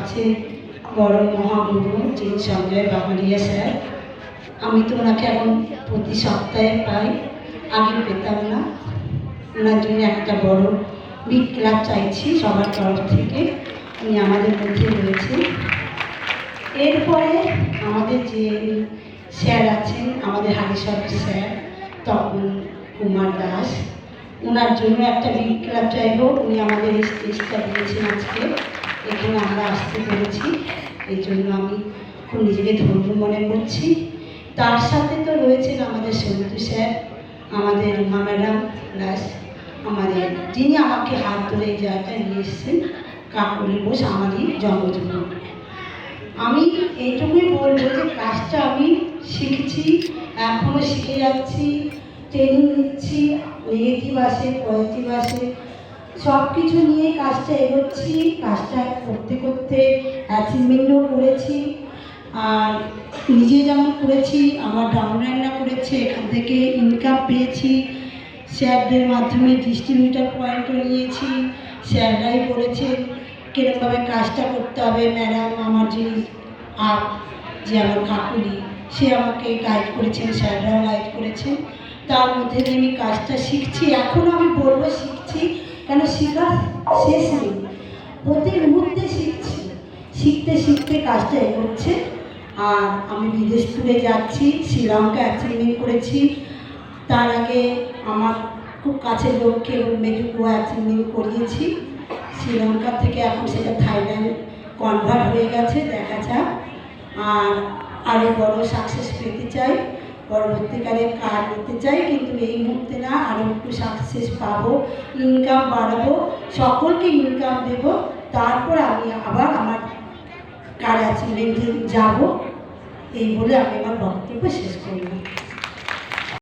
আছে বড় মহাগুরু যিনি সঞ্জয় বাঙালিয়া স্যার। আমি তো ওনাকে এখন প্রতি সপ্তাহে পাই, আগে পেতাম না। ওনার জন্য একটা বড় বিগ ক্লাব চাইছি সবার তরফ থেকে, উনি আমাদের মধ্যে রয়েছেন। এরপরে আমাদের যে স্যার আছেন, আমাদের হারিশর স্যার তপন কুমার দাস, ওনার জন্য একটা বিগ ক্লাব চাইব। উনি আমাদের এই স্টেজটা দিয়েছেন আজকে, এখানে আমরা আসতে পেরেছি, এই জন্য আমি খুব নিজেকে ধন্য মনে করছি। তার সাথে তো রয়েছেন আমাদের সন্তু স্যার, আমাদের রুমা ম্যাডাম, প্লাস আমাদের যিনি আমাকে হাত ধরে এই জায়গাটায় নিয়ে এসেছেন কাকুলি বোস, আমারই জন্মজন্ম। আমি এইটুকুই বলবো যে কাজটা আমি শিখছি, এখনও শিখে যাচ্ছি, ট্রেনিং নিচ্ছি, নেগেটিভ আসে পজিটিভ আসে, সব কিছু নিয়ে কাজটা এগোচ্ছি। কাজটা করতে করতে অ্যাচিভমেন্টও করেছি, আর নিজে যেমন করেছি, আমার ডাউনলাইনরা করেছে, এখান থেকে ইনকাম পেয়েছি। স্যারদের মাধ্যমে ডিস্ট্রিবিউটার পয়েন্টও নিয়েছি, স্যাররাই বলেছেন কীরকমভাবে কাজটা করতে হবে। ম্যাডাম আমার যিনি যে আমার কাকুলি, সে আমাকে গাইড করেছেন, স্যাররাও গাইড করেছেন। তার মধ্যে দিয়ে আমি কাজটা শিখছি, এখনও আমি বলবো শিখছি, কেন শেখার শেষ নেই, প্রতি মুহূর্তে শিখছি। শিখতে শিখতে কাজটা এগোচ্ছে। আর আমি বিদেশ ট্যুরে যাচ্ছি, শ্রীলঙ্কা অ্যাচিভমেন্ট করেছি। তার আগে আমার খুব কাছের লোককে মেজুকো অ্যাচিভমেন্ট করিয়েছি শ্রীলঙ্কা থেকে, এখন সেটা থাইল্যান্ড কনভার্ট হয়ে গেছে, দেখা যাক। আর আরও বড় সাকসেস পেতে চাই, পরবর্তীকালে কার নিতে চাই, কিন্তু এই মুহূর্তে না, আরও একটু সাকসেস পাবো, ইনকাম বাড়াবো, সকলকে ইনকাম দেব, তারপর আমি আবার আমার কার অ্যাচিভমেন্টে যাব। এই বলে আমি আমার বক্তব্য শেষ